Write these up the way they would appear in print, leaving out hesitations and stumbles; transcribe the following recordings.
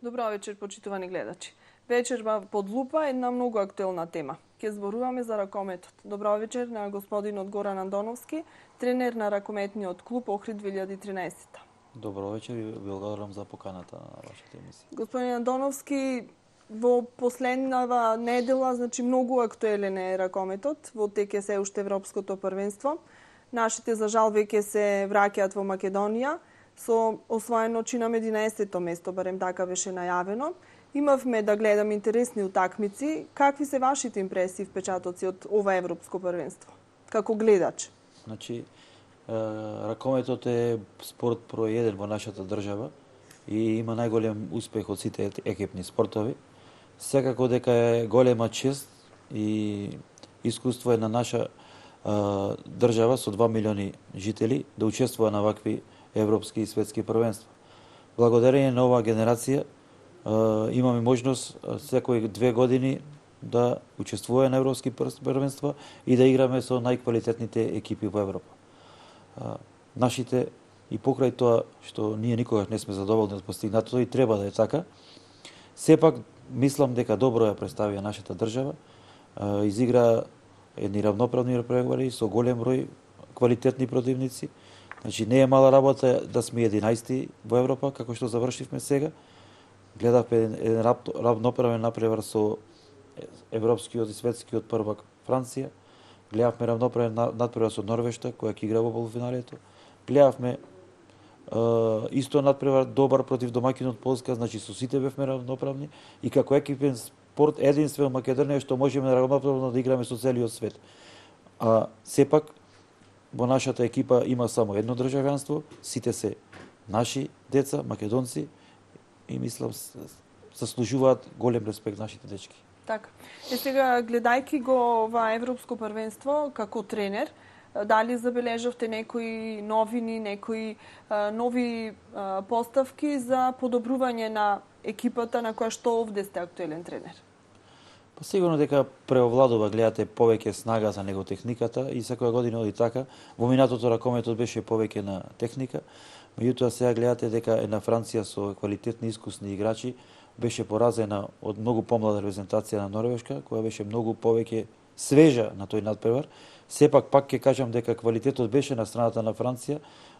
Добро вечер, почитувани гледачи. Вечерва под лупа една многу актуелна тема. Ке зборуваме за ракометот. Добро вечер на господинот Горан Андоновски, тренер на ракометниот клуб Охрид 2013. Добро вечер и благодарам за поканата на вашата емисија. Господин Андоновски, во последнава недела, многу актуелен е ракометот, во теке се уште Европското првенство. Нашите за жал веќе се враќаат во Македонија, со освоено чинам 11-то место, барем така беше најавено. Имавме да гледам интересни утакмици. Какви се вашите импресии, впечатоци од ова Европско првенство? Како гледач? Значи, ракометот е спорт број 1 во нашата држава и има најголем успех од сите екипни спортови. Секако дека е голема чест и искуство е на наша држава со 2 милиони жители да учествува на вакви европски и светски првенства. Благодарение на оваа генерација имаме можност секои 2 години да учествуваме на европски првенства и да играме со најквалитетните екипи во Европа. Нашите и покрај тоа што ние никогаш не сме задоволни од постигнатото и треба да е така, сепак мислам дека добро ја представија нашата држава, изигра едни равноправни преговори со голем број квалитетни противници. Значи не е мала работа да сме 11 во Европа, како што завршивме сега. Гледавме еден равноправен напревар со европскиот и светскиот првак Франција. Гледавме равноправен надпревар со Норвешка, која ќе игра во полуфиналето. Гледавме исто надпревар добар против домаќинот Полска, значи со сите бевме равноправни и како екипен спорт единствен Македонија што можеме равноправно да играме со целиот свет. А сепак во нашата екипа има само едно државјанство, сите се наши деца, македонци, и мислам заслужуваат голем респект нашите дечки. Така. И сега, гледајќи го ова Европско првенство како тренер, дали забележавте некои новини, некои нови поставки за подобрување на екипата на која што овде сте актуелен тренер? Па сигурно дека преовладува, гледате, повеќе снага за него техниката и секоја година оди така. Во минатото ракометот беше повеќе на техника, меѓутоа сега гледате дека е на Франција со квалитетни искусни играчи беше поразена од многу помлада репрезентација на Норвешка, која беше многу повеќе свежа на тој надпревар. Сепак пак ќе кажам дека квалитетот беше на страната на Франција,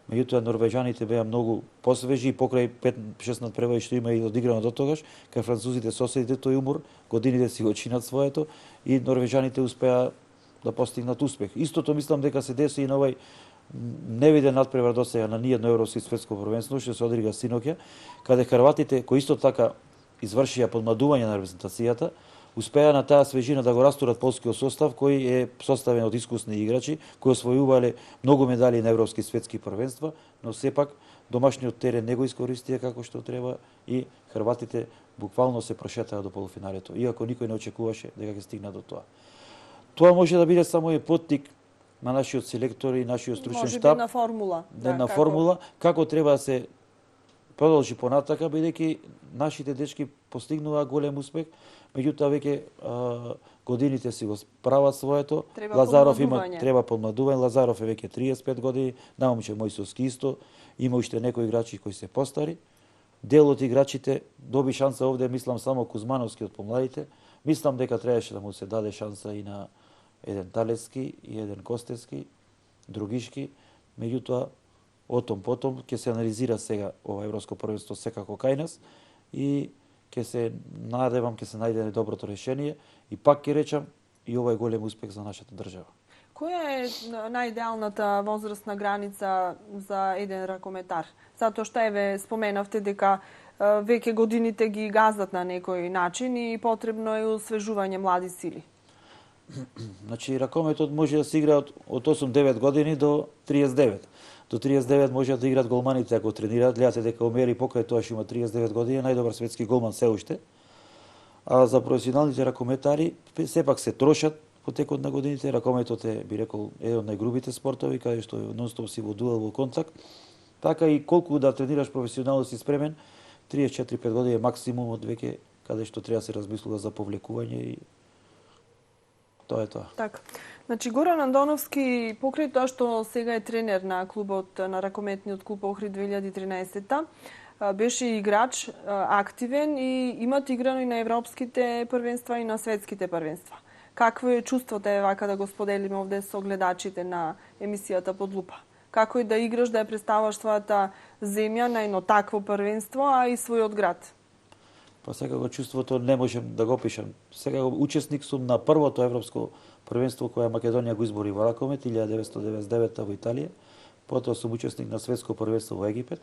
меѓутоа норвежаните беа многу посвежи и покрај 5-6 надпревари што има и одиграно до тогаш, кај французите соседите тој умор, годините си го чинат своето и норвежаните успеа да постигнат успех. Истото мислам дека се деси и на овој невиден надпревар досега на ниедно европско и светско првенство што се одигра синоќа, каде хрватите кои исто така извршија подмладување на репрезентацијата, успеа на таа свежина да го растурат полскиот состав кој е составен од искусни играчи кои освојувале многу медали на европски и светски првенства, но сепак домашниот терен не го искористија како што треба и хрватите буквално се прошетаа до полуфиналето, иако никој не очекуваше дека ќе стигнат до тоа. Тоа може да биде само и поттик на нашиот селектор и нашиот стручен штаб. Може би една формула. Една формула како треба да се продолжи понатака, бидејќи нашите дечки постигнуваа голем успех, меѓутоа веќе годините си го прават своето. Лазаров треба подмладување. Лазаров е веќе 35 години, наумче Мојсовски исто, има уште некои играчи кои се постари. Дел од играчите доби шанса овде, мислам само Кузмановски од помладите. Мислам дека требаше да му се даде шанса и на еден Талески и еден Костевски, Другишки, меѓутоа отом потом ќе се анализира сега ова европско првенство секако кај нас и ќе се надевам ќе се најде доброто решение и пак ќе речам и ова е голем успех за нашата држава. Која е најидеалната возрастна граница за еден ракометар? Затоа што еве споменавте дека веќе годините ги газат на некој начин и потребно е освежување млади сили. Значи ракометот може да се игра од 8-9 години до 39. До 39 може да играат голманите ако тренираат. Гледате дека Омери покрај тоа што има 39 години, најдобар светски голман се уште. А за професионалните ракометари сепак се трошат по текот на годините. Ракометот е, би рекол, еден од најгрубите спортови, каде што нонстоп си во дуел, во контакт. Така и колку да тренираш професионално си спремен, 34-5 години е максимумот веќе каде што треба да се размислува за повлекување и тоа е тоа. Така. Значи Горан Андоновски, покрај тоа што сега е тренер на клубот, на ракометниот клуб Охрид 2013, беше играч, активен и имат играно и на европските првенства и на светските првенства. Какво е чувството вака да го споделиме овде со гледачите на емисијата Под лупа? Како е да играш, да ја представаш твојата земја на едно такво првенство, а и својот град? Па секако чувството не можем да го опишам. Секако учесник сум на првото европско првенство кое Македонија го избори во ракомет 1999 во Италија. Потоа сум учесник на светско првенство во Египет.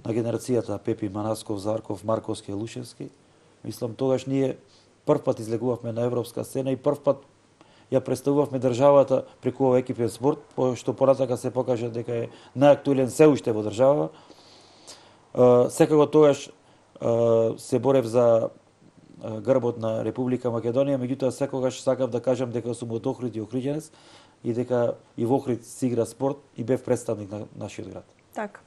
На генерацијата Пепи Манасков, Зарков, Марковски, Лушевски. Мислам тогаш ние прв пат излегувавме на европска сцена и прв пат ја представувавме државата преку овој екипен спорт, што понатака се покажа дека е најактуелен се уште во држава. Секако тогаш се борев за грбот на Република Македонија, меѓутоа секогаш сакав да кажам дека сум од Охрид и Охриѓенец и дека и во Охрид се игра спорт и бев представник на нашиот град. Така.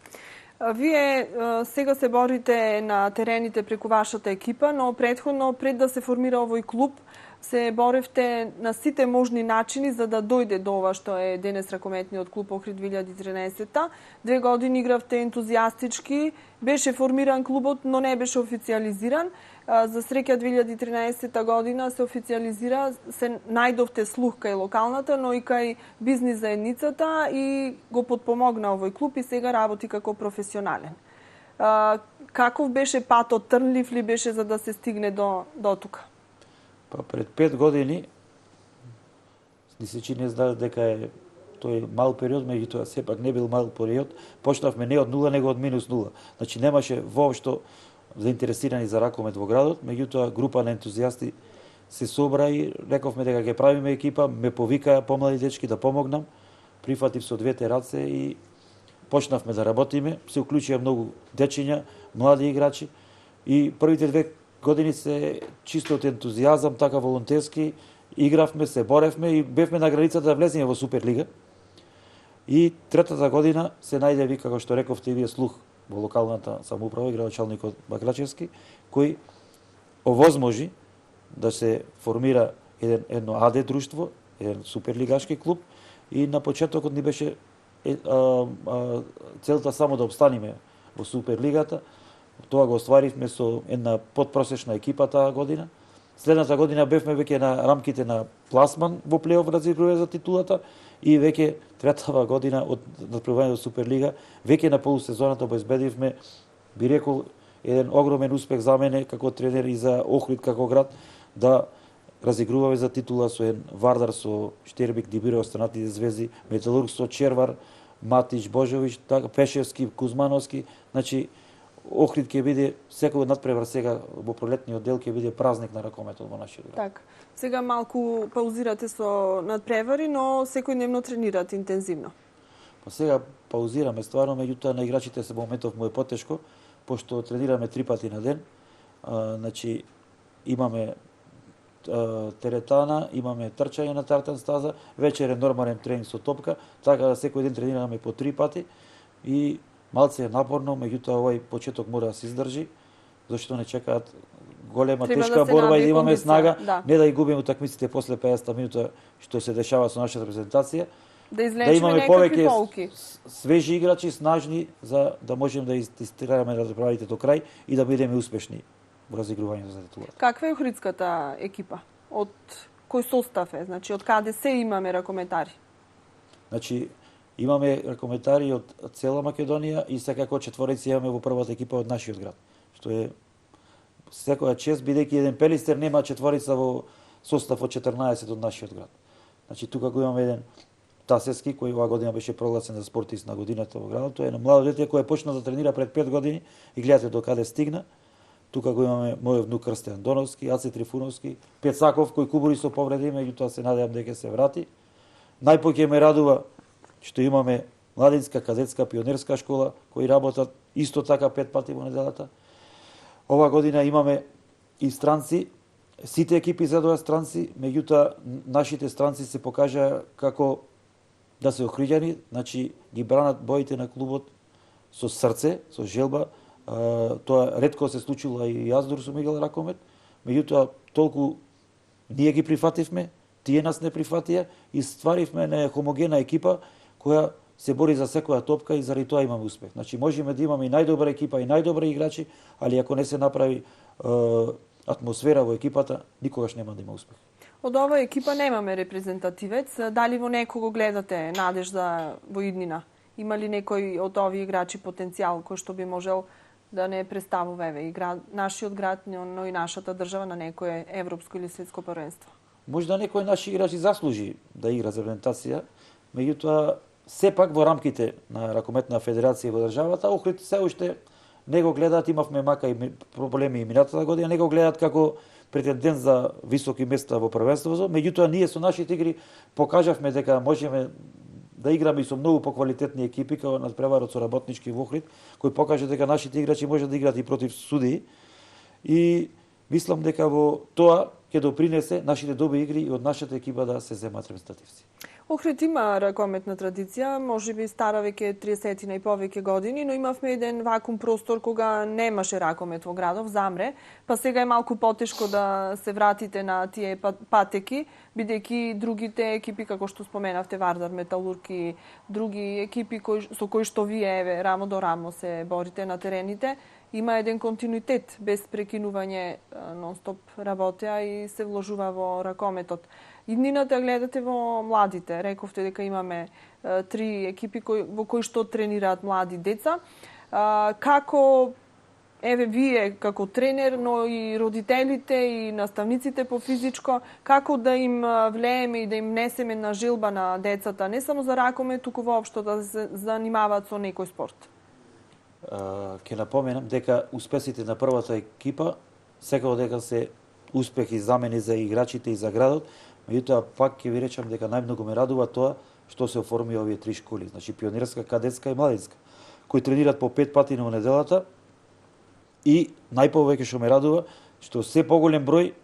Вие сега се борите на терените преку вашата екипа, но претходно, пред да се формира овој клуб, се боревте на сите можни начини за да дојде до ова што е денес ракометниот клуб Охрид 2013-та. 2 години игравте ентузијастички, беше формиран клубот, но не беше официализиран. За среќа 2013 година се официализира, се најдовте слух кај локалната, но и кај бизнис заедницата и го подпомогна овој клуб и сега работи како професионален. Каков беше патот, трнлив ли беше за да се стигне до тука? Па пред 5 години ни се чини дека е тој мал период, меѓутоа сепак не бил мал период. Почнавме не од нула, него од минус нула. Значи немаше воопшто заинтересирани за ракомет во градот, меѓутоа група на ентузијасти се собра и рековме дека ќе правиме екипа, ме повикаа помлади дечки да помогнам, прифатив со двете раце и почнавме да работиме, се уклучија многу дечиња, млади играчи и првите 2 години се чисто од ентузијазам, така волонтерски, игравме, се боревме и бевме на границата да влеземе во Суперлига. И третата година се најде, како што рековте и вие, слух во локалната самоуправа и градоначалникот Бакрачевски, кој овозможи да се формира едно АД друштво, еден суперлигашки клуб и на почетокот ни беше целта само да обстаниме во Суперлигата. Тоа го остваривме со една подпросечна екипа таа година. Следната година бевме веќе на рамките на пласман во плейоф разигруваме за титулата и веќе третава година од надпреварување до Суперлига, веќе на полусезоната обезбедивме, би рекол, еден огромен успех за мене како тренер и за Охрид како град да разигруваме за титула со еден Вардар, со Штербик, Дибире, останатите звезди, Металург со Червар, Матич, Божович, Пешевски, Кузмановски, значи Охрид ќе биде секој надпревар сега во пролетниот дел ќе биде празник на ракометот во нашиот град. Така. Сега малку паузирате со надпревари, но секојдневно тренирате интензивно. Па сега паузираме стварно, меѓутоа на играчите се моментов му е потешко, пошто тренираме 3 пати на ден. Значи имаме теретана, имаме трчање на тартан стаза, вечер е нормален тренинг со топка, така да секој ден тренираме по 3 пати и малце е напорно, меѓутоа овој почеток мора да се издржи, зашто не чекаат голема тешка борба и да имаме снага, не да ги губиме утакмиците после 50 минута што се дешава со нашата репрезентација. Да имаме повеќе свежи играчи, снажни, за да можеме да истераме надпреварите до крај и да бидеме успешни во разигрувањето за титулата. Каква е охридската екипа? Од кој состав е? Значи, од каде се имаме ракометари? Значи, имаме ракометари од цела Македонија и секако четворици имаме во првата екипа од нашиот град, што е секоја чест, бидејќи еден Пелистер нема четворица во состав од 14 од нашиот град. Значи, тука го имаме еден Тасески, кој оваа година беше прогласен за спортист на годината во градот. Тоа е едно младо дете кој почна да тренира пред 5 години и гледате до каде стигна. Тука го имаме мојот внук Крстен Доновски, Аце Трифуновски, Пецаков кој кубури со повреди, меѓутоа се надевам дека се врати. Најпоќе ме радува што имаме младинска, кадетска, пионерска школа кои работат исто така 5 пати во неделата. Ова година имаме и странци, сите екипи задоа странци, меѓутоа нашите странци се покажаа како да се охриѓани, значи ги бранат боите на клубот со срце, со желба. Тоа ретко се случило и јас дур сум играл ракомет, меѓутоа толку ние ги прифативме, тие нас не прифатија и стваривме на хомогена екипа која се бори за секоја топка и заради тоа имаме успех. Значи можеме да имаме и најдобра екипа и најдобри играчи, али ако не се направи атмосфера во екипата, никогаш нема да има успех. Од оваа екипа немаме репрезентативец. Дали во некого гледате надежда во иднина? Има ли некој од овие играчи потенцијал кој што би можел да не представува нашиот град, но и нашата држава на некое европско или светско првенство? Можда некој наши играчи заслужи да игра за репрезентација, меѓутоа сепак во рамките на ракометна федерација во државата, Охрид се уште не го гледаат, имавме мака и проблеми и минатата година, не го гледаат како претендент за високи места во првенството, меѓутоа ние со нашите игри покажавме дека можеме да играме и со многу поквалитетни екипи, како надпреварот со работнички во Охрид, кој покажа дека нашите играчи можат да играат и против судии. И мислам дека во тоа ќе допринесе нашите добри игри и од нашата екипа да се земат репрезентативци. Охрид има ракометна традиција, можеби стара веќе 30 и повеќе години, но имавме еден вакуум простор кога немаше ракомет во градов, замре, па сега е малку потешко да се вратите на тие патеки, бидејќи другите екипи, како што споменавте, Вардар, Металург и други екипи со кои што вие еве рамо до рамо се борите на терените, има еден континуитет без прекинување, нон-стоп работеа и се вложува во ракометот. Иднината гледате во младите. Рековте дека имаме 3 екипи во кои што тренираат млади деца. Како еве вие како тренер, но и родителите и наставниците по физичко, како да им влееме и да им несеме на желба на децата, не само за ракомет, туку воопшто да се занимаваат со некој спорт? Ќе напоменам дека успесите на првата екипа секако дека се успехи замени за играчите и за градот, меѓутоа пак ќе ви речам дека најмногу ме радува тоа што се оформи овие 3 школи, значи пионерска, кадетска и младинска, кои тренираат по 5 пати на неделата и најповеќе што ме радува што се поголем број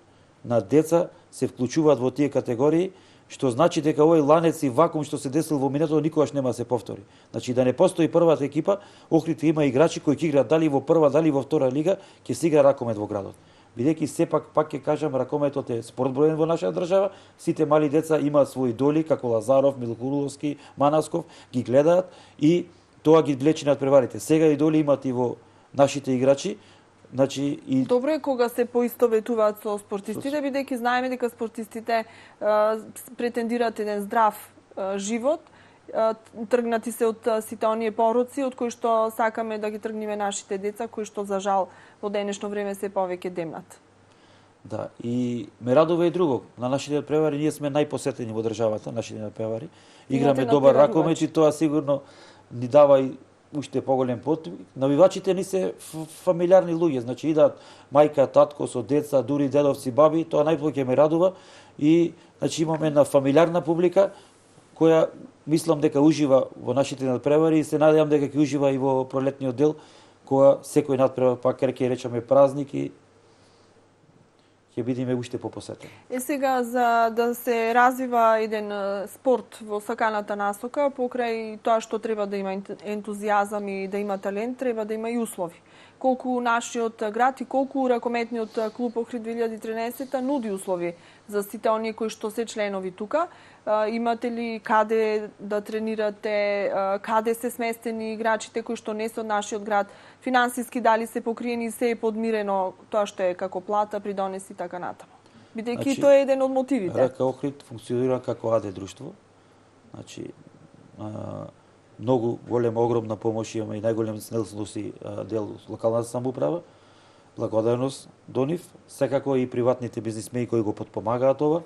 на деца се вклучуваат во тие категории, што значи дека овој ланец и вакуум што се десил во минатото никогаш нема да се повтори. Значи да не постои првата екипа, Охрид има играчи кои ќе играат дали во прва, дали во втора лига, ќе се игра ракомет во градот. Бидејќи сепак пак ќе кажам ракометот е спорт броен во нашата држава, сите мали деца имаат своји идоли како Лазаров, Милкуловски, Манасков, ги гледаат и тоа ги влече над преварите. Сега идоли имаат и во нашите играчи. Значи и добро е кога се поистоветуваат со спортистите, бидејќи знаеме дека спортистите претендираат еден здрав живот, тргнати се од сите оние пороци од кои што сакаме да ги тргнеме нашите деца, кои што за жал во денешно време се повеќе демнат. Да, и ме радува и друго. На нашите надпревари ние сме најпосетени во државата, нашите надпревари. Играме добар ракомет и тоа сигурно ни дава и уште поголем потвик. Навивачите ни се фамилиарни луѓе, значи идат мајка, татко со деца, дури дедовци, баби, тоа најповеќе ме радува и значи имаме една фамилиарна публика која мислам дека ужива во нашите надпревари и се надевам дека ќе ужива и во пролетниот дел, кога секој надпревар пак ќе речеме празник и ќе бидеме уште попосетени. Сега за да се развива еден спорт во саканата насока, покрај тоа што треба да има ентузијазам и да има талент, треба да има и услови. Колку нашиот град и колку ракометниот клуб Охрид 2013 нуди услови за сите оние кои што се членови тука. Имате ли каде да тренирате, каде се сместени играчите кои што не се од нашиот град, финансиски дали се покриени и се е подмирено тоа што е како плата, придонеси и така натаму. Бидејќи тоа е еден од мотивите. РК Охрид функционира како АД друштво. Значи многу голема, огромна помош имаме и најголем снелсноси дел локалната самоуправа. Благодарност до нив, секако и приватните бизнисмени кои го потпомагаат ова.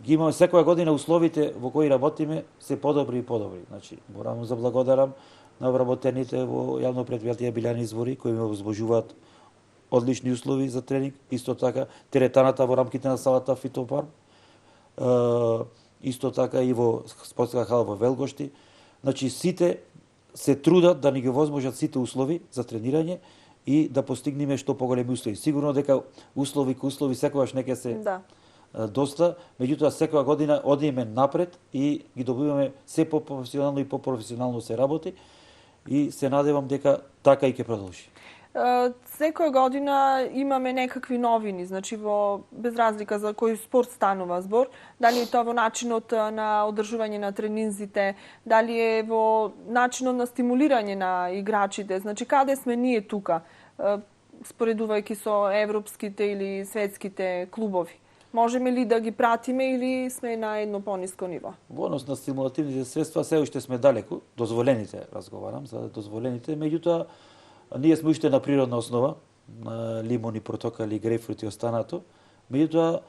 Ги имаме секоја година условите во кои работиме се подобри и подобри. Значи, морам да благодарам на вработените во јавно предпријатие Билјани Извори кои ме возможуваат одлични услови за тренинг, исто така теретаната во рамките на салата Фитопарм, исто така и во спортска хала во Велгошти. Значи сите се трудат да ни ги возможат сите услови за тренирање и да постигнеме што поголеми услови. Сигурно дека услови секогаш не ќе се доста, меѓутоа секоја година одиме напред и ги добиваме се по-професионално и по-професионално се работи и се надевам дека така и ќе продолжи. Секоја година имаме некакви новини, значи без разлика за кој спорт станува збор, дали е тоа во начинот на одржување на тренинзите, дали е во начинот на стимулирање на играчите, значи каде сме ние тука, споредувајќи со европските или светските клубови? Можеме ли да ги пратиме или сме на едно пониско ниво? Во однос на стимулативните средства се уште сме далеку, дозволените разговарам за дозволените, меѓутоа ние сме уште на природна основа, на лимони, протокали, грейпфрут и останато. Меѓутоа,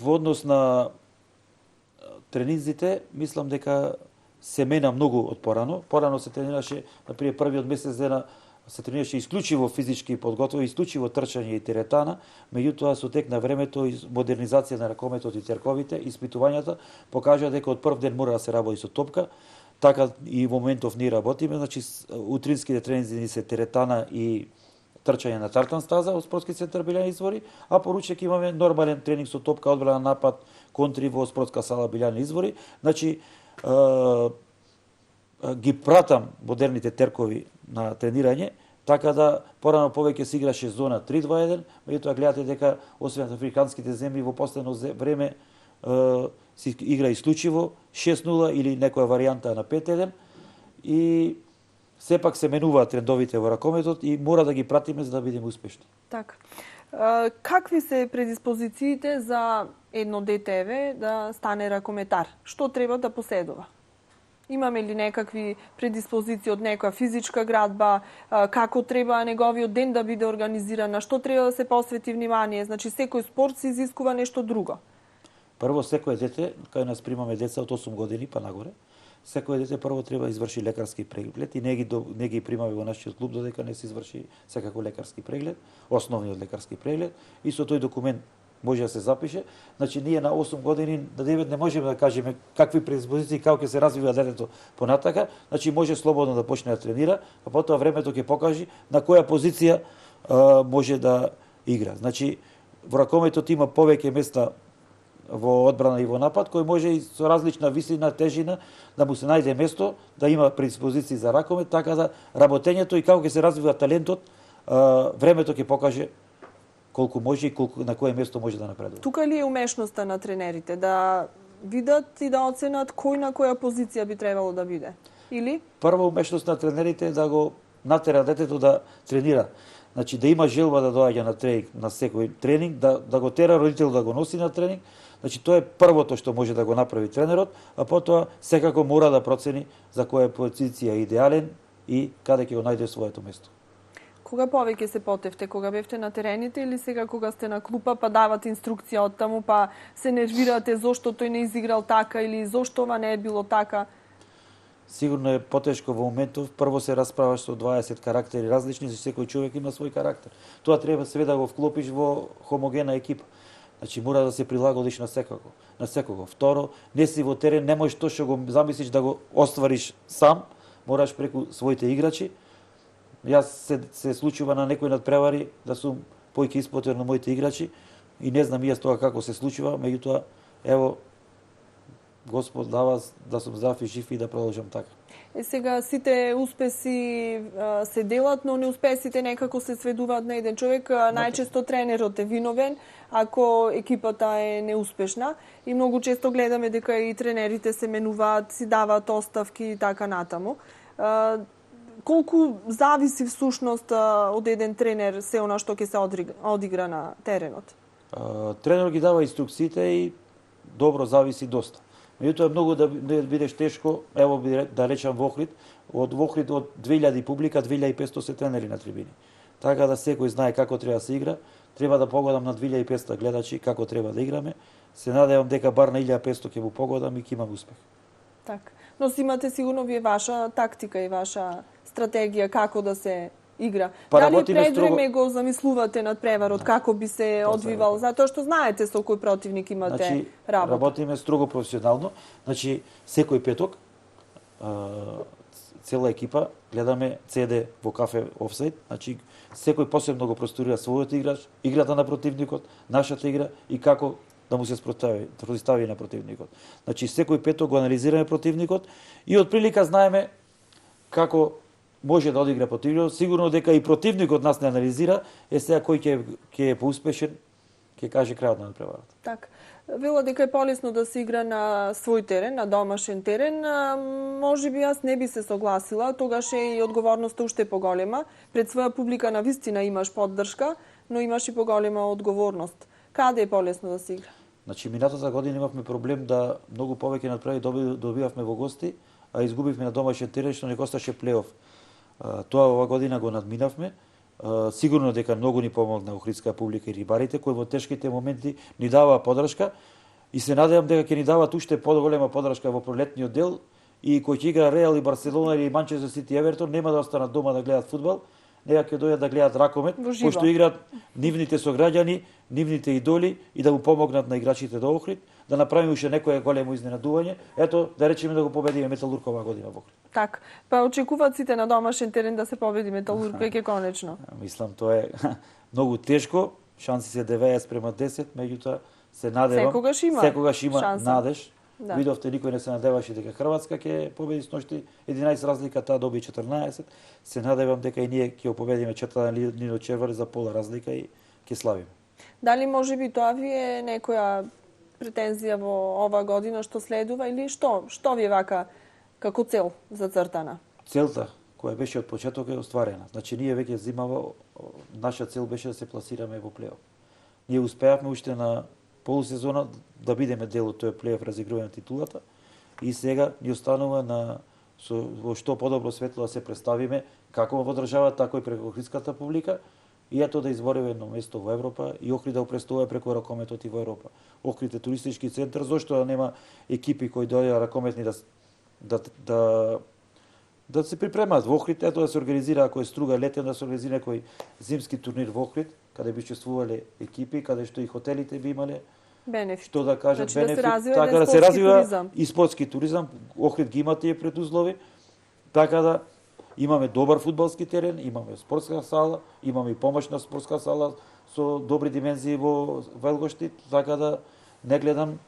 во однос на тренинзите, мислам дека се мена многу од порано. Порано се тренираше, например, првиот месец дена се тренираше исклучиво физички подготови, исклучиво трчање и теретана, меѓутоа со тек на времето и модернизација на ракометот и терковите, испитувањата покажа дека од прв ден мора да се работи со топка. Така и во моментов ние работиме, значи утринските тренинзи ни се теретана и трчање на тартан стаза од спортски центар Билјани Извори, а поручек имаме нормален тренинг со топка, одбрана, напад, контри во спортска сала Билјани Извори. Значи ги пратам модерните теркови на тренирање, така да порано повеќе се играше зона 3-2-1, меѓутоа гледате дека освен африканските земји во последно време се игра исклучиво 6-0 или некоја варијанта на 5-1 и сепак се менуваат трендовите во ракометот и мора да ги пратиме за да бидеме успешни. Така. Какви се предиспозициите за едно детеве да стане ракометар? Што треба да поседува? Имаме ли некакви предиспозиции од некоја физичка градба, како треба неговиот ден да биде организиран, на што треба да се посвети внимание? Значи секој спорт се изискува нешто друго. Прво, секој дете, кај нас примаме деца од 8 години па нагоре, секој дете прво треба да изврши лекарски преглед и не ги примаме во нашиот клуб додека не се изврши секако лекарски преглед, основниот лекарски преглед и со тој документ може да се запише. Значи ние на 8 години на 9 не можеме да кажеме какви предиспозиции како ќе се развива детето понатака, значи може слободно да почне да тренира, а потоа времето ќе покаже на која позиција може да игра. Значи во ракометот има повеќе места во одбрана и во напад, кој може и со различна висина, тежина, да му се најде место, да има предиспозиции за ракомет, така да работењето и како ќе се развива талентот, времето ќе покаже колку може и на кое место може да напредува. Тука ли е умешноста на тренерите да видат и да оценат кој на која позиција би требало да биде? Или? Прва умешност на тренерите е да го натера детето да тренира. Значи да има желба да доаѓа на тренинг, на секој тренинг, да го тера родител да го носи на тренинг. Значи тоа е првото што може да го направи тренерот, а потоа секако мора да процени за која позиција е идеален и каде ќе го најде своето место. Кога повеќе се потевте? Кога бевте на терените или сега кога сте на клупа па давате инструкција од таму па се нервирате зошто тој не изиграл така или зошто ова не е било така? Сигурно е потешко во моментов. Прво се расправаш со 20 карактери различни, за секој човек има свој карактер. Тоа треба све да го вклопиш во хомогена екипа. Значи мора да се прилагодиш на секого. Второ, не си во терен, не можеш тоа што го замислиш да го оствариш сам, мораш преку своите играчи. Јас се случува на некој надпревари да сум појќе исплатен на моите играчи и не знам јас тоа како се случува, меѓутоа ево Господ дава да сум здрав и жив и да продолжам така. Сега сите успеси се делат, но неуспесите некако се сведуваат на еден човек. Најчесто тренерот е виновен ако екипата е неуспешна и многу често гледаме дека и тренерите се менуваат, си даваат оставки и така натаму. Колку зависи всушност од еден тренер се она што ќе се одигра на теренот? Тренерот ги дава инструкциите и добро зависи доста. Меѓутоа е многу да бидеш тешко, ево да речам во Охрид, од 2000 публика, 2500 се тренери на трибини. Така да секој знае како треба да се игра, треба да погодам на 2500 гледачи како треба да играме. Се надевам дека бар на 1500 ќе му погодам и ќе имам успех. Така. Но си имате сигурно вие ваша тактика и ваша стратегија како да се игра. Дали предвреме го замислувате над преварот, како би се одвивал, затоа што знаете со кој противник имате работа? Работиме строго професионално. Значи, секој петок, цела екипа, гледаме CD во кафе офсайд. Значи, секој посебно го просторира својот играч, играта на противникот, нашата игра и како да му се противстави на противникот. Значи, секој петок го анализираме противникот и од прилика знаеме како може да одигра противникот, сигурно дека и противникот нас не анализира, сега кој ќе е поуспешен, ќе каже крајот на надпреварата. Така. Вела дека е полесно да се игра на свој терен, на домашен терен. Може би јас не би се согласила, тогаш е и одговорноста уште поголема. Пред своја публика на вистина имаш поддршка, но имаш и поголема одговорност. Каде е полесно да се игра? Значи, минатата година имавме проблем да многу повеќе надпревари добивавме во гости, а изгубивме на домашен терен, што не косташе плейоф. Тоа ова година го надминавме. Сигурно дека многу ни помогна охридска публика и рибарите, кои во тешките моменти ни даваа поддршка и се надевам дека ќе ни дават уште поголема поддршка во пролетниот дел и кои ќе игра Реал и Барселона или Манчестер Сити и Евертон нема да останат дома да гледат фудбал, нега ќе дојдат да гледат ракомет, кој што играат нивните сограѓани, нивните идоли и да му помогнат на играчите до Охрид, да направиме уште некое големо изненадување. Ето, да речеме да го победиме Металург оваа година во Охрид. Така. Па очекуваат сите на домашен терен да се победи Металург веќе конечно. Мислам тоа е многу тешко, шанси се 90:10, меѓутоа се надевам. Секогаш има шанса. надеж. Да. Видовте, никој не се надеваше дека Хрватска ќе победи сношти 11 разлика, таа доби 14. Се надевам дека и ние ќе победиме Нино Червар за пола разлика и ќе славиме. Дали може би тоа ви е некоја претензија во оваа година што следува или што ви е вака како цел зацртана? Целта која беше од почеток е остварена. Значи ние веќе зимава наша цел беше да се пласираме во плейоф. Ние успеавме уште на полусезона да бидеме дел од тој плейоф разигрување на титулата и сега ни останува во што подобро светло да се представиме како во државата, така и преку охридската публика и ето да избориме едно место во Европа и Охрид да опрестува преку ракометот и во Европа. Охрид е туристички центар, зошто да нема екипи кои доаѓаат ракометни да се припремаат во Охрид, ето да се организира, ако е Струга летен, да се организира некој зимски турнир во Охрид, каде би учествувале екипи, каде што и хотелите би имале бенефит. Што да кажат, значи, бенефит, така да се развива и спортски туризам. Охрид ги има тие предуслови, така да имаме добар фудбалски терен, имаме спортска сала, имаме и помошна спортска сала со добри димензии во Велгоштит, така да не гледам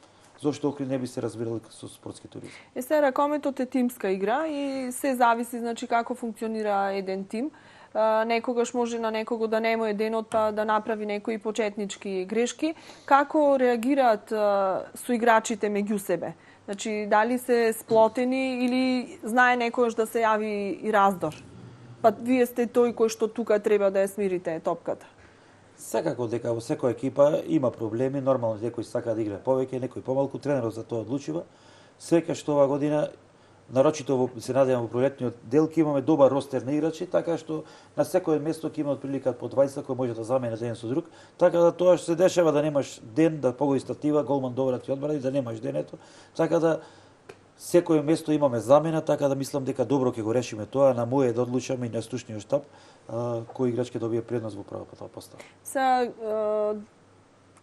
зошто Охрид не би се разбирал со спортски туризам. Сега ракометот е тимска игра и се зависи значи како функционира еден тим. Некогаш може на некого да нема еденот па да направи некои почетнички грешки. Како реагираат соиграчите меѓу себе? Значи, дали се сплотени или знае некојаш да се јави и раздор? Па вие сте тој кој што тука треба да ја смирите топката. Секако дека во секоја екипа има проблеми, нормално некој сака да игра повеќе, некој помалку, тренерот за тоа одлучува. Секако што оваа година нарочито се надевам во пролетниот дел ќе имаме добар ростер на играчи, така што на секое место ќе имаат прилика по 20 кој може да замени ден со друг, така да тоа што се дешава да немаш ден да погоди статива, голман добра ти одбрани, да немаш денето, така да секое место имаме замена, така да мислам дека добро ќе го решиме тоа, на моје да одлучаме и на стучниот штаб, кој играч ќе добие предност во првата постава.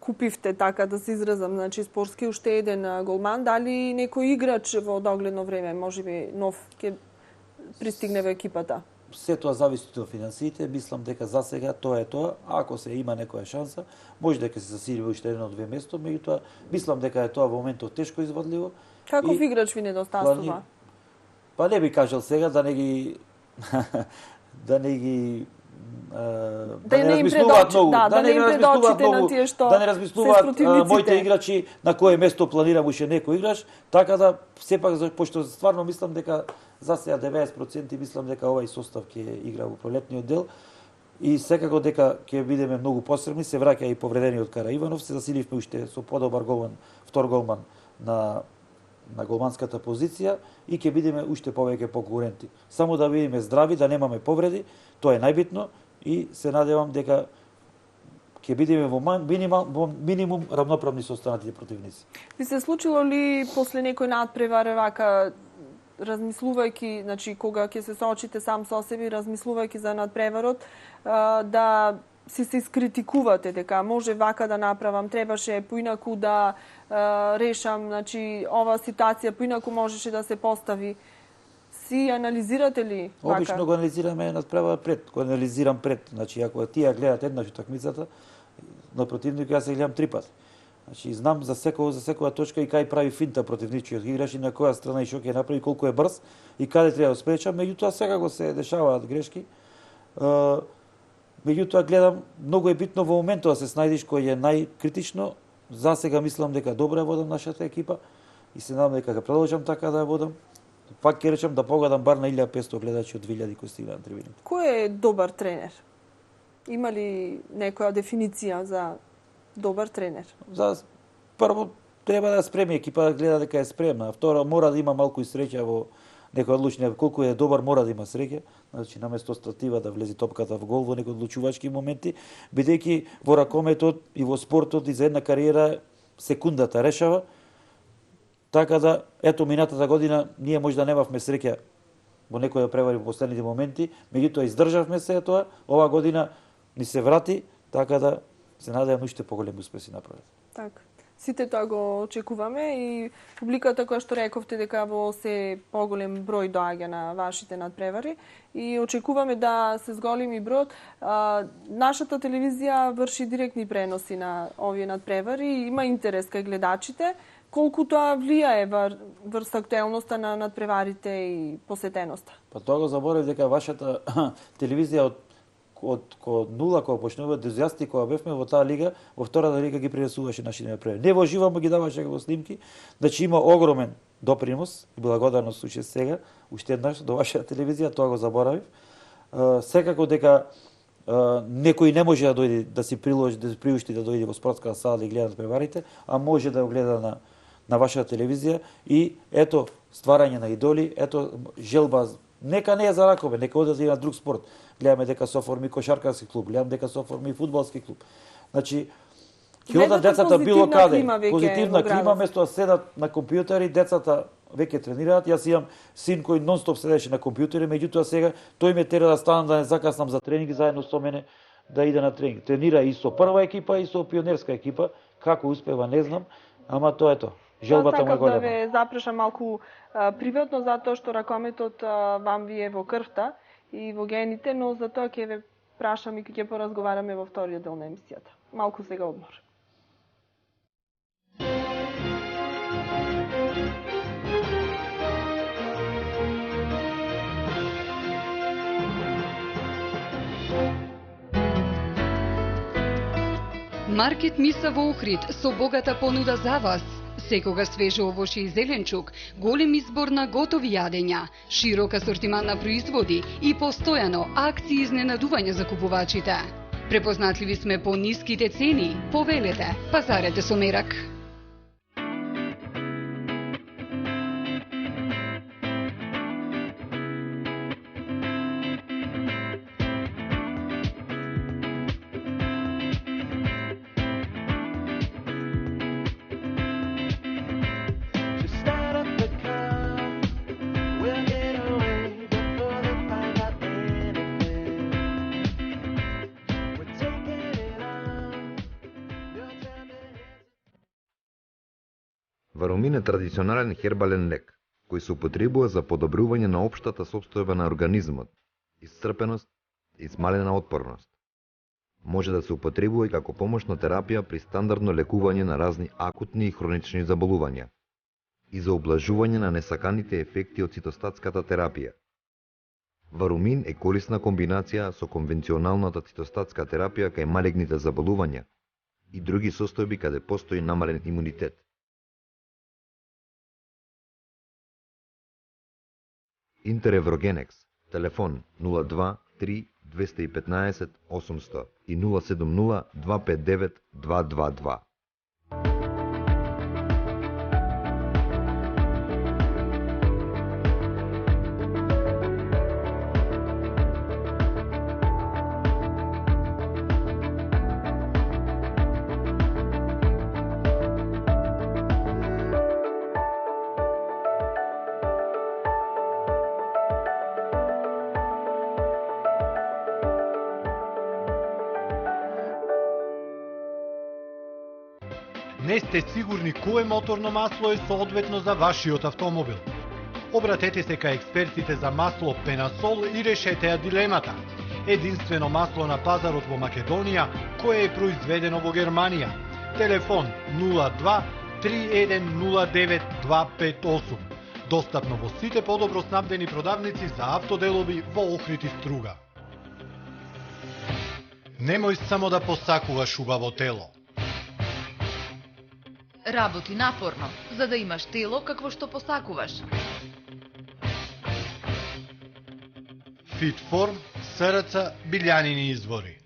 Купивте, така да се изразам, значи спортски уште еден голман, дали некој играч во догледно време, можеби нов, ќе пристигне во екипата? Се тоа зависи од финансиите, мислам дека за сега тоа е тоа, ако се има некоја шанса, може дека се засили уште едно-две место, меѓутоа мислам дека е тоа во моментот тешко изводливо. Каков играч ви недостасува? Па не би кажал сега да не ги да не размислуваат многу, да не размислуваат моите играчи на кое место планирам уште некој играч, така да сепак пошто стварно мислам дека за сега 90% мислам дека овај состав ќе игра во пролетниот дел и секако дека ќе бидеме многу посребни, се враќа и повредениот Кара Иванов, се засиливме уште со подобар голман, втор голман на голманската позиција и ќе бидеме уште повеќе конкуренти. Само да бидеме здрави, да немаме повреди, тоа е најбитно и се надевам дека ќе бидеме во минимум равноправни со останатите противници. Би се случило ли после некој надпревар вака размислувајќи, значи кога ќе се соочите сам со себе, размислувајќи за надпреварот, да се искритикувате дека може вака да направам, требаше поинаку да решам, значи ова ситуација поинаку можеше да се постави. Си анализирате ли вака? Обично го анализираме надпревар пред, го анализирам пред. Значи ако тие гледат еднаш утакмицата, на противник јас се гледам 3 пати. Значи знам за секоја точка и кај прави финта против ничиот играч и на која страна и што ќе направи, колку е брз и каде треба да спреча, меѓутоа секако се дешаваат грешки. Меѓутоа гледам, многу е битно во моментот да се снајдиш кој е најкритично. За сега мислам дека добро ја водам нашата екипа и се надам дека ќе продолжам така да ја водам. Пак ќе речам да погадам бар на 1500 гледачи од 2000 кои стигнаа на трибините. Кој е добар тренер? Има ли некоја дефиниција за добар тренер? Прво треба да спреми екипа, да гледа дека е спремна. Второ, мора да има малку и среќа во некој одлучни. Колку е добар, мора да има среќа. Значи, наместо статива да влезе топката в гол во некои одлучувачки моменти, бидејќи во ракометот и во спортот и за една кариера секундата решава. Така да, ето, минатата година ние може да немавме среќа во некои превари во последните моменти, меѓутоа издржавме се тоа, ова година ни се врати, така да се надевам уште поголеми успеси направат. Така. Сите тоа го очекуваме и публиката која што рековте дека во се поголем број доаѓа на вашите надпревари и очекуваме да се зголеми бројот. Нашата телевизија врши директни преноси на овие надпревари и има интерес кај гледачите. Колку тоа влијае врз актуелноста на надпреварите и посетеноста? Па тоа го заборав дека вашата телевизија од нула кога почнува ентузијасти кога бевме во таа лига, во втората лига ги пренесуваше нашите надпревари. Не во живо, ги даваше во снимки, значи има огромен допринос и благодарност уште сега, уште еднаш до вашата телевизија, тоа го заборавив. Секако дека некој не може да дојде да си приушти да дојде во спортска сала да гледа надпреварите, а може да го гледа на вашата телевизија и ето стварање на идоли, ето желба, нека не е за ракоме, нека оде на друг спорт. Гледаме дека се оформи кошаркарски клуб, гледам дека се оформи фудбалски клуб. Значи, ќе одат децата било каде, позитивна клима, место да седат на компјутери, децата веќе тренираат. Јас имам син кој нон-стоп седеше на компјутери, меѓутоа сега тој ме тера да станам да не закаснам за тренинг заедно со мене да иде на тренинг. Тренира и со прва екипа и со пионерска екипа, како успева не знам, ама тоа е тоа. Желбата му е голема. Да ве запрашам малку приватно затоа што ракометот вам ви е во крвта и во гените, но за тоа ќе ве прашам и ќе поразговараме во вториот дел на емисијата. Малку сега одмор. Маркет Миса во Охрид со богата понуда за вас. Секогаш свежо овошје и зеленчук, голем избор на готови јадења, широк асортиман на производи и постојано акции изненадување за купувачите. Препознатливи сме по ниските цени. Повелете, пазарете со мерак. Варумин е традиционален хербален лек, кој се употребува за подобрување на општата состојба на организмот, исцрпеност и смалена отпорност. Може да се употребува и како помошна терапија при стандардно лекување на разни акутни и хронични заболувања и за облажување на несаканите ефекти од цитостатската терапија. Варумин е корисна комбинација со конвенционалната цитостатска терапија кај малегните заболувања и други состојби каде постои намален имунитет. Интереврогенекс, телефон 02 3 215 800 и 070 259 222. Не сте сигурни кое моторно масло е соодветно за вашиот автомобил? Обратете се кај експертите за масло Пенасол и решете ја дилемата. Единствено масло на пазарот во Македонија, кое е произведено во Германија. Телефон 02 3109 258. Достапно во сите подобро снабдени продавници за автоделови во Охрид и Струга. Немој само да посакуваш убаво тело. Работи напорно, за да имаш тело какво што посакуваш. Фитформ, СРЦ, Билјанини извори.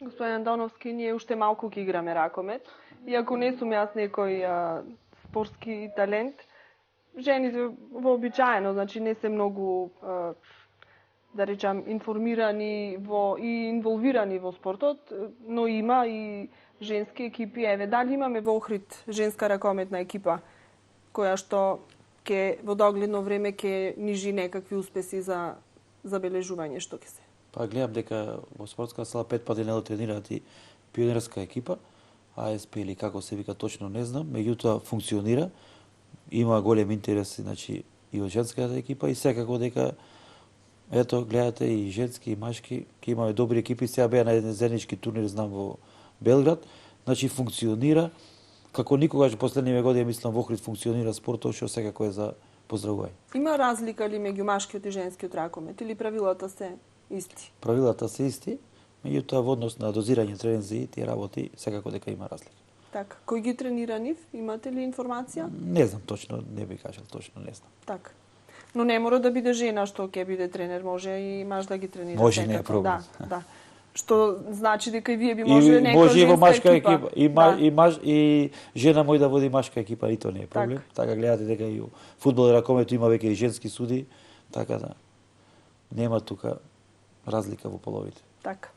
Господин Андоновски, ние уште малку ќе играме ракомет. Иако не сум јас некој спортски талент, жените вообичаено, значи не се многу, да речам, информирани и инволвирани во спортот, но има и женски екипи. Еве, дали имаме во Охрид женска ракометна екипа, која што во догледно време ќе нижи некакви успеси за забележување, што ќе се? Па гледам дека во спортска сала 5 пати недел тренираат и пионерска екипа, АСП или како се вика точно не знам, меѓутоа функционира, има голем интерес значи и од женската екипа и секако дека ето гледате и женски и машки, ќе имаме добри екипи, сега беа на еден заеднички турнир знам во Белград, значи функционира како никогаш последниве години мислам во Охрид функционира спортот што секако е за поздравување. Има разлика ли меѓу машкиот и женскиот ракомет или правилата се исти? Правилата се исти, меѓутоа во однос на дозирање тренинзи и тие работи секако дека има разлика. Така, кој ги тренира нив? Имате ли информација? Не знам точно, не би кажал точно, не знам. Така. Но не мора да биде жена што ќе биде тренер, може и маж да ги тренира. Може, не е проблем. Да. Што значи дека и вие би можеле нека може и во машка екипа. И жена мој да води машка екипа, и тоа не е проблем. Така гледате дека и фудбал и ракомет има веќе и женски суди, така да нема тука разлика во половите. Така.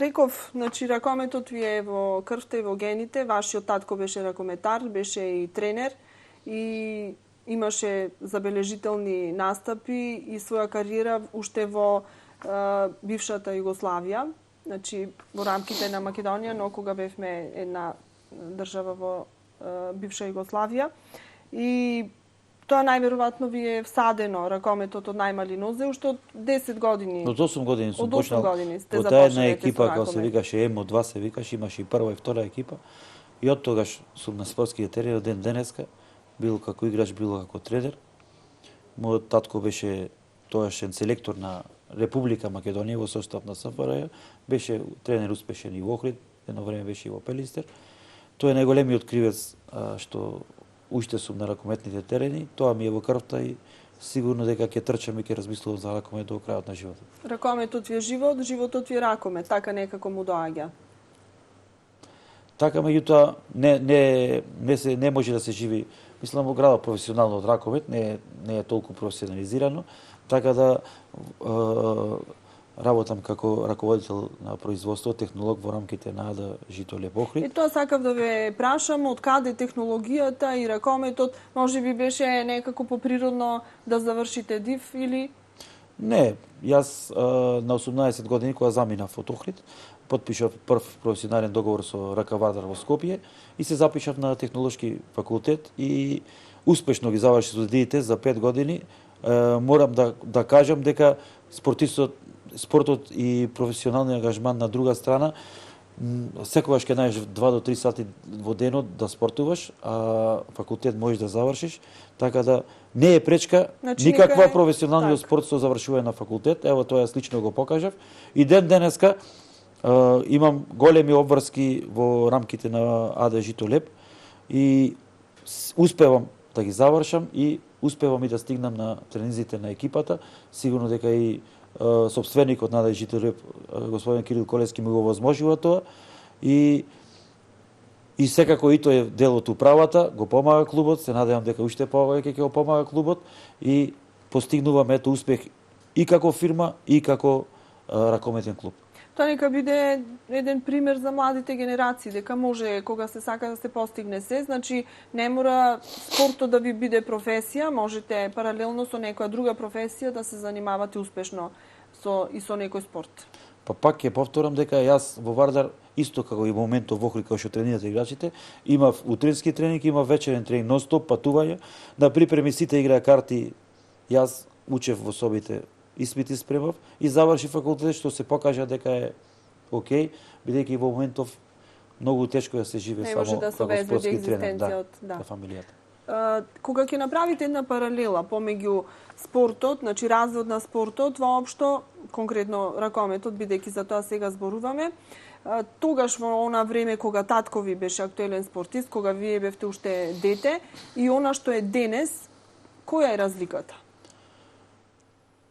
Реков, значи ракометот ви е во крвта и во гените, вашиот татко беше ракометар, беше и тренер и имаше забележителни настапи и своја кариера уште во бившата Југославија, значи во рамките на Македонија, но кога бевме една држава во бивша Југославија. И тоа најверојатно ви е всадено ракометот од најмали нозе, уште од 10 години. Од 8 години сум почнал. Од 8 години сте започнале. Од една започнале екипа, како се викаше ЕМО2 се викаше, имаше и прва и втора екипа. И од тогаш сум на спортските терени ден денеска, било како играч, било како тренер. Мојот татко беше тоашен селектор на Република Македонија во состав на СФРЈ, беше тренер успешен и во Охрид, едно време беше и во Пелистер. Тој е најголемиот кривец што уште сум на ракометните терени, тоа ми е во крвта и сигурно дека ќе трчам и ќе размислувам за ракомет до крајот на животот. Ракометот ви е живот, животот ви е ракомет, така некако му доаѓа. Така, меѓутоа не може да се живи, мислам во градот професионално од ракомет, не е толку професионализирано, така да работам како раководител на производство, технолог во рамките на АД Жито Леп Охрид. И тоа сакав да ве прашам, од каде технологијата и ракометот, може би беше некако поприродно да завршите ДИВ или? Не, јас на 18 години кога заминав од Охрид, потпишав прв професионален договор со ракавадар во Скопје и се запишав на технолошки факултет и успешно ги завршив студиите за 5 години. Морам да кажам дека спортот и професионалниот ангажман на друга страна секогаш ќе најдеш 2 до 3 сати во денот да спортуваш, а факултет можеш да завршиш, така да не е пречка Значи, никаква нека е- професионалниот так. спорт со завршување на факултет. Ево тоа јас лично го покажав. И денеска имам големи обврски во рамките на АД Житолеп и успевам да ги завршам и успевам и да стигнам на тренизите на екипата. Сигурно дека и сопственикот на АД Житолеп, господин Кирил Колески, ми го возможува тоа и секако и тој е дел од управата, го помага клубот, се надевам дека уште повеќе ќе го помага клубот и постигнуваме ето успех и како фирма и како ракометен клуб. Тоа нека биде еден пример за младите генерации, дека може кога се сака да се постигне се, значи не мора спортот да ви биде професија, можете паралелно со некоја друга професија да се занимавате успешно со некој спорт. Па пак ќе повторам дека јас во Вардар, исто како и во моментов во Охрид кога што тренират играчите, имав утрински тренинг, имав вечерен тренинг, нон-стоп патување, на припреми сите игра карти, јас учев во собите, испити спремав и заврши факултет, што се покажа дека е окей, бидејќи во моментов многу тешко да се живее Не само може да се како обезбеди спортски тренер, екзистенција од на фамилијата. Кога ќе направите една паралела помеѓу спортот, значи развојот на спортот, воопшто, конкретно ракометот, бидејќи за тоа сега зборуваме, тогаш во она време кога татко ви беше актуелен спортист, кога вие бевте уште дете, и она што е денес, која е разликата?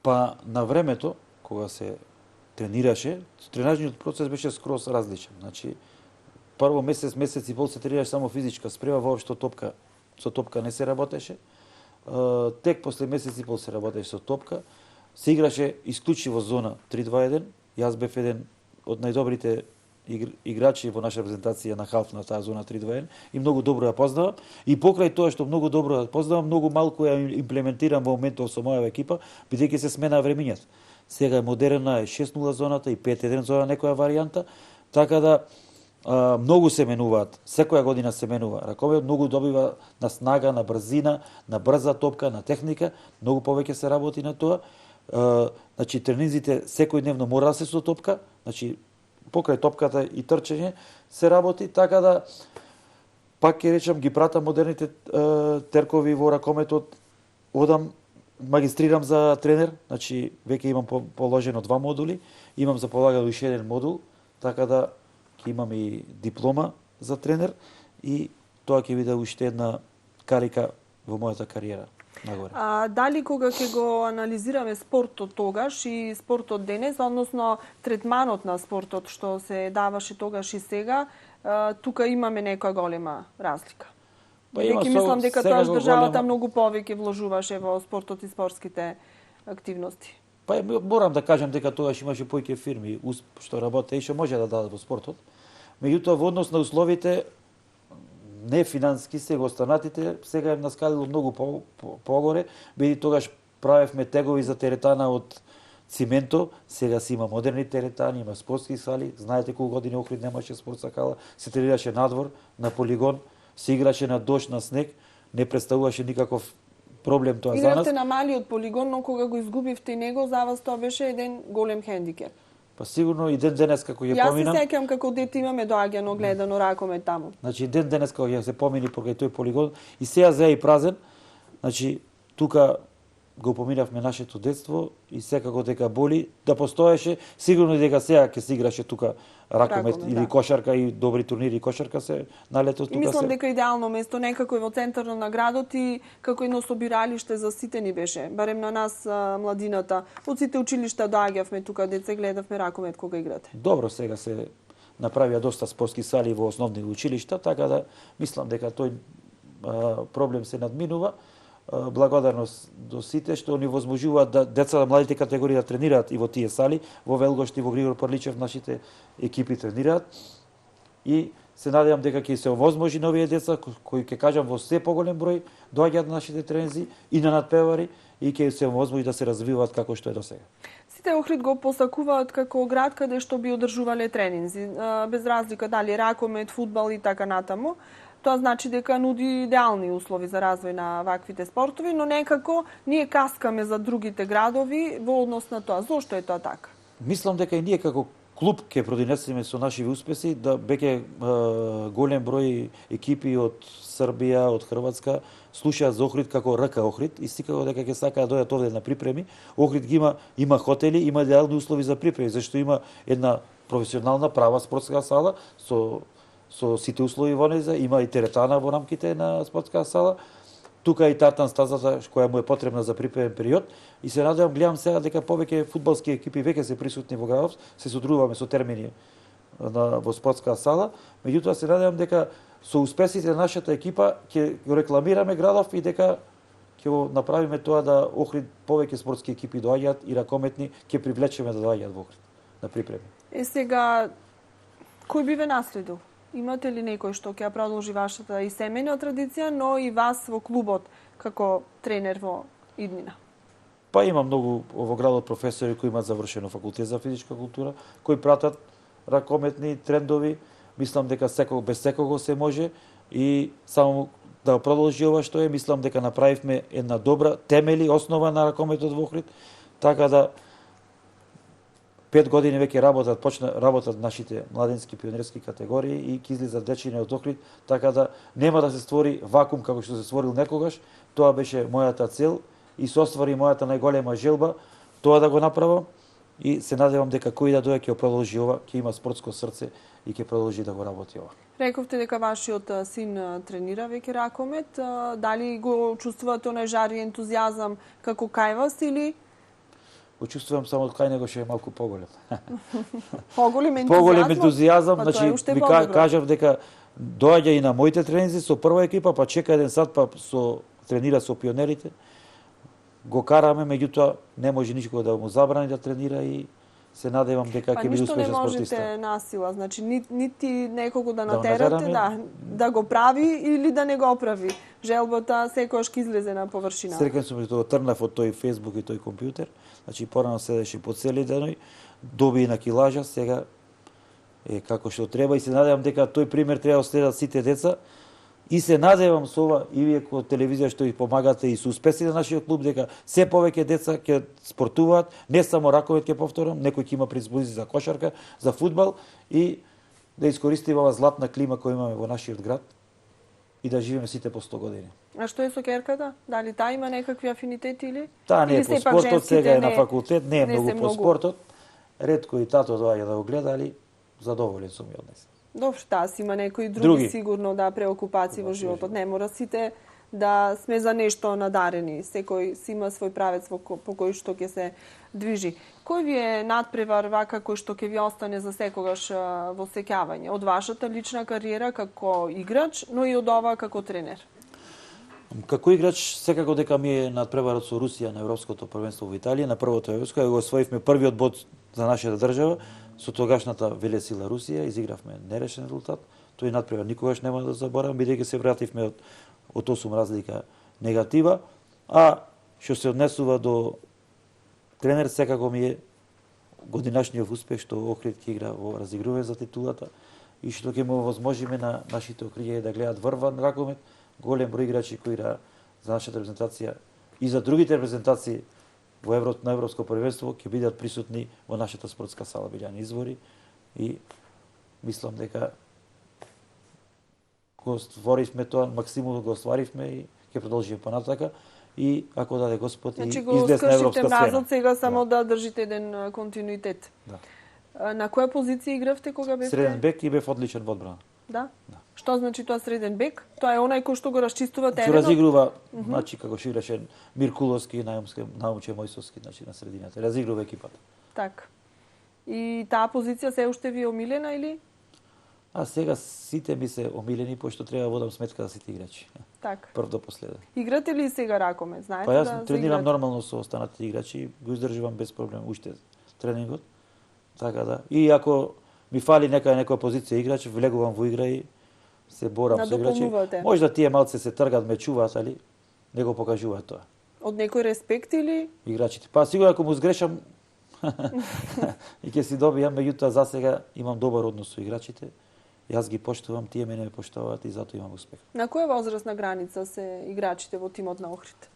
Па на времето, кога се тренираше, тренажниот процес беше скроз различен. Значи, прво месец и пол се тренираше само физичка спрема, воопшто со топка не се работеше. Тек после месец и пол се работеше со топка. Се играше исклучиво зона 3-2-1. Јас бев еден од најдобрите играчи во наша репрезентација на халф на таа зона 3-2-1 и многу добро ја познавам. И покрај тоа што многу добро ја познавам, многу малку ја имплементирам во моментов со мојава екипа, бидејќи се смена времињата. Сега е модерна, е 6-0 зоната и 5-1 зона некоја варијанта, така да многу се менуваат. Секоја година се менува. Раковиот многу добива на снага, на брзина, на брза топка, на техника, многу повеќе се работи на тоа. Значи тренинзите секојдневно мора да се со топка, значи покрај топката и трчење се работи, така да пак ќе речам ги пратам модерните теркови во ракометот, одам магистрирам за тренер, значи веќе имам положено 2 модули, имам за полагано уште еден модул, така да ќе имам и диплома за тренер и тоа ќе биде уште една карика во мојата кариера нагоре. Дали кога ќе го анализираме спортот тогаш и спортот денес, односно третманот на спортот што се даваше тогаш и сега, тука имаме некоја голема разлика? Бидејќи мислам дека тоа државата многу повеќе вложуваше во спортот и спортските активности. Па морам да кажам дека тогаш имаше поиќе фирми што работеа и што може да дадат во спортот. Меѓутоа во однос на условите не финански сега останатите, сега е наскалило многу погоре, бидејќи тогаш правевме тегови за теретана од цименто, сега си има модерни теретани, има спортски сали, знаете колку години Охрид немаше спортска хала, се тренираше надвор, на полигон, се играше на дожд, на снег, не представуваше никаков проблем тоа за нас. Игравте на малиот полигон, но кога го изгубивте и него, за вас тоа беше еден голем хендикеп. Па сигурно и денес како ја поминам. Јас се сеќам како дете имаме доаѓано гледано ракомет таму. Значи денес како ја се помини покрај тој полигон и сега за и празен. Значи тука го поминавме нашето детство и секако дека боли да постоеше, сигурно дека сега ќе се играше тука ракомет или кошарка и добри турнири кошарка се на лето тука. Мислам дека идеално место некако во центарот на градот и како едно собиралиште за сите ни беше, барем на нас младината. Од сите училишта доаѓавме тука, деца гледавме ракомет кога играте. Добро, сега се направија доста спортски сали во основни училишта, така да мислам дека тој проблем се надминува. Благодарност до сите што ни возможуваат да децата младите категории да тренираат и во тие сали, во Велгошт и во Григор Парличев нашите екипи тренираат и се надевам дека ќе се овозможи на овие деца кои ќе кажам во се поголем број доаѓаат на нашите тренинзи и на надпевари и ќе се овозможи да се развиваат како што е досега. Сите Охрид го посакуваат како град каде што би одржувале тренинзи, без разлика дали ракомет, фудбал и така натаму. Тоа значи дека нуди идеални услови за развој на ваквите спортови, но некако ние каскаме за другите градови во однос на тоа. Зошто е тоа така? Мислам дека и ние како клуб ќе продонесеме со нашиви успеси да веќе голем број екипи од Србија, од Хрватска слушаат за Охрид како РК Охрид и секако дека ќе сакаат да дојдат овде на припреми. Охрид ги има хотели, има идеални услови за припреми, зашто има една професионална права спортска сала со сите услови во неја, има и теретана во рамките на спортска сала. Тука и тартан стазата која му е потребна за припремен период и се надевам, гледам сега дека повеќе фудбалски екипи веќе се присутни во градот, се содружуваме со термини во спортска сала, меѓутоа се надевам дека со успесите на нашата екипа ќе го рекламираме градов и дека ќе го направиме тоа да Охрид повеќе спортски екипи доаѓаат и ракометни ќе привлечеме да доаѓаат во Охрид на припреми. Сега кој би ве наследил? Имате ли некој што ќе продолжи вашата и семејна традиција, но и вас во клубот како тренер во иднина? Па има многу во градот професори кои имаат завршено факултет за физичка култура, кои пратат ракометни трендови. Мислам дека без секого се може и само да продолжи ова што е, мислам дека направивме една добра темели, основа на ракометот во Охрид, така да 5 години веќе работат нашите младенски пионерски категории и ќе излизат дечиња од Охрид, така да нема да се створи вакуум како што се створил некогаш. Тоа беше мојата цел и се оствари мојата најголема желба тоа да го направам и се надевам дека кој да дојде ќе продолжи ова, ќе има спортско срце и ќе продолжи да го работи ова. Рековте дека вашиот син тренира веќе ракомет, дали го чувствувате онај жар и ентузијазам како кај вас или го чувствувам само кај него што е малку поголем. Поголем ентузијазам, значи ви кажав дека доаѓа и на моите тренинзи со прва екипа, па чека еден сат, па тренира со пионерите. Го караме, меѓутоа не може никога да му забрани да тренира и се надевам дека ќе биде успешен спортиста. Па ништо не можете насила, значи нити некого да натерате, да го прави или да не го прави. Желбата секогаш ќе излезе на површина. Среќен сум што трнав од тој Facebook и тој компјутер, значи порано седеше по цели деној, доби на килажа, сега е како што треба и се надевам дека тој пример треба да следат сите деца. И се надевам со ова и вие како телевизија што ви помагате и со успесите на нашиот клуб дека се повеќе деца ќе спортуваат, не само раковет ќе повторам, некој ќе има предиспозиција за кошарка, за фудбал и да искористиме ова златна клима која имаме во нашиот град и да живееме сите по 100 години. А што е со керката? Дали таа има некакви афинитети или? Таа не е по спортот, сега е на факултет, не е многу по спортот. Ретко и тато доаѓа да го гледа, али задоволен сум и од неј. Добро, таа си има некои други сигурно преокупации во животот. Не мора сите да сме за нешто надарени. Секој си има свој правец по кој што ќе се движи. Кој ви е надпревар вака кој што ќе ви остане за секогаш во сеќавање? Од вашата лична кариера како играч, но и од ова како тренер? Како играч, секако дека ми е надпреварот со Русија на Европското првенство во Италија, на првото европско, го освоивме првиот бод за нашата држава, со тогашната велесила Русија, изигравме нерешен резултат. Тој надпревар никогаш нема да заборавам, бидејќи се вративме од 8 разлика негатива, а што се однесува до тренер, секако ми е годинашниот успех што Охрид ќе игра во разигрување за титулата и што ќе му возможиме на нашите охриѓаи да гледаат врван ракомет, голем број играчи кои играат за нашата репрезентација и за другите репрезентации на Европско првенство ќе бидат присутни во нашата спортска сала Билјани Извори и мислам дека го стваривме тоа, максимум го остваривме и ќе продолжиме понатака и ако даде Господ и излез на европска сцена. Мразот сега само да држите еден континуитет. Да. На која позиција игравте кога бевте? Среден бек и бев одличен во одбрана. Да? Што значи тоа среден бек? Тоа е онај кој што го расчистува теренот? Што разигрува, значи како што играше Миркуловски, Наумче Мојсовски, значи на средината. Разигрува екипата. Така. И таа позиција се уште ви е омилена или? А сега сите ми се омилени, пошто треба водам сметка за сите играчи. Така. Прв до последен. Играте ли сега ракомет? Знаете па јас да тренирам нормално со останатите играчи, го издржувам без проблем уште тренингот. Така да. И ако ми фали некоја позиција играч, влегувам во игра и се борам со играчи. Можда тие малце се тргат, ме чуваат, али не го покажуваат тоа. Од некој респект или? Играчите. Па сигурно ако му сгрешам и ќе си добијам, меѓутоа за сега имам добар однос со играчите. Јас ги поштувам, тие мене ме поштуваат и затоа имам успех. На која возрастна граница се играчите во тимот на Охрид?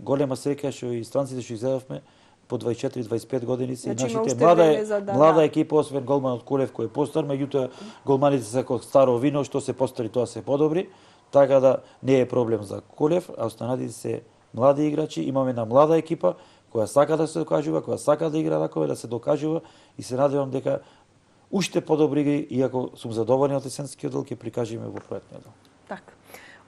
Голема среќа што и странците што изедовме, по 24-25 години си. Значи има Нашите уште време за млада екипа, освен голманот Колев кој е постар, меѓутоа голманите се како старо вино, што се постари тоа се подобри, така да не е проблем за Колев, а останатите се млади играчи. Имаме една млада екипа која сака да се докажува, која сака да игра ракове, да се докажува и се надевам дека уште подобри игри, иако сум задоволен од есенскиот дел, ќе прикажеме во проектниот дел. Така.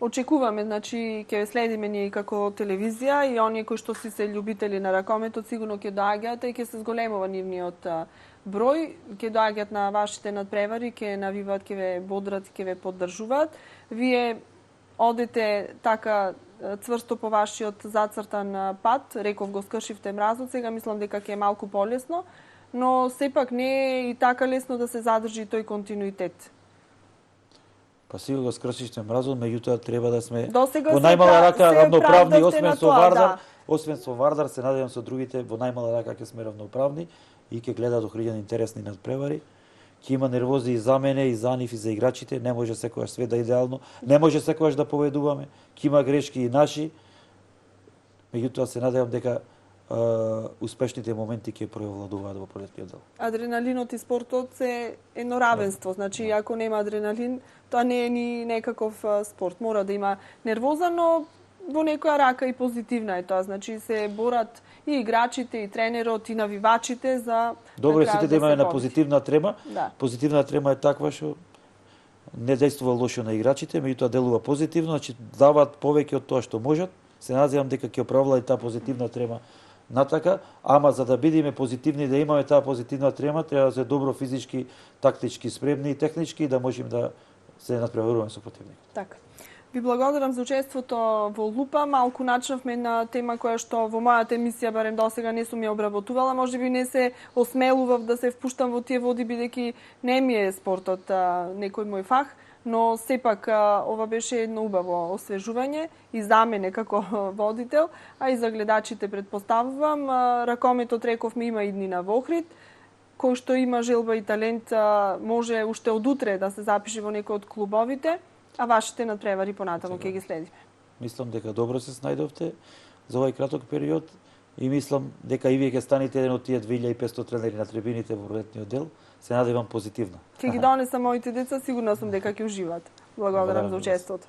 Очекуваме, значи, ќе следиме ние како телевизија и оние кои што си се љубители на ракометот сигурно ќе доаѓаат и ќе се зголемува нивниот број, ќе доаѓаат на вашите надпревари, ќе навиваат, ќе ве бодрат, ќе ве поддржуваат. Вие одите така цврсто по вашиот зацртан пат, реков го скршивте мразот, сега мислам дека ќе е малку полесно, но сепак не е и така лесно да се задржи тој континуитет. Па сигурно го скршиште мразот, меѓутоа треба да сме Досега во најмала рака равноправни, освен со Вардар, се надевам со другите во најмала рака ќе сме равноправни и ќе гледаат охриѓани интересни надпревари. Ќе има нервози и за мене, и за нив, и за играчите. Не може секогаш све да е идеално. Не може секогаш да победуваме. Ќе има грешки и наши. Меѓутоа се надевам дека успешните моменти ќе преовладуваат во пролетниот дел. Адреналинот и спортот се едно равенство. Значи, ако нема адреналин, тоа не е ни некаков спорт. Мора да има нервоза, но во некоја рака и позитивна е тоа. Значи, се борат и играчите, и тренерот, и навивачите за Добро е сите да имаме на позитивна трема. Да. Позитивна трема е таква што не действува лошо на играчите, меѓутоа делува позитивно, значи даваат повеќе од тоа што можат. Се надевам дека ќе оправдае таа позитивна трема натака, ама за да бидеме позитивни, да имаме таа позитивна трема, треба да се добро физички, тактички спремни и технички и да можеме да се надпреваруваме со противникот. Така. Ви благодарам за учеството во Лупа. Малку начнавме на тема која што во мојата емисија барем досега не сум ја обработувала. Можеби не се осмелував да се впуштам во тие води бидејќи не ми е спортот некој мој фах, но сепак ова беше едно убаво освежување и за мене како водител, а и за гледачите претпоставувам. Ракометот рековме има иднина во Охрид. Кој што има желба и талент може уште од утре да се запише во некој од клубовите, а вашите надпревари понатаму ќе ги следиме. Мислам дека добро се снајдовте за овој краток период и мислам дека и вие ќе станете еден од тие 2500 тренери на трибините во пролетниот дел. Се надевам позитивно. Ќе ги донесам моите деца, сигурна сум дека ќе уживаат. Благодарам за учеството.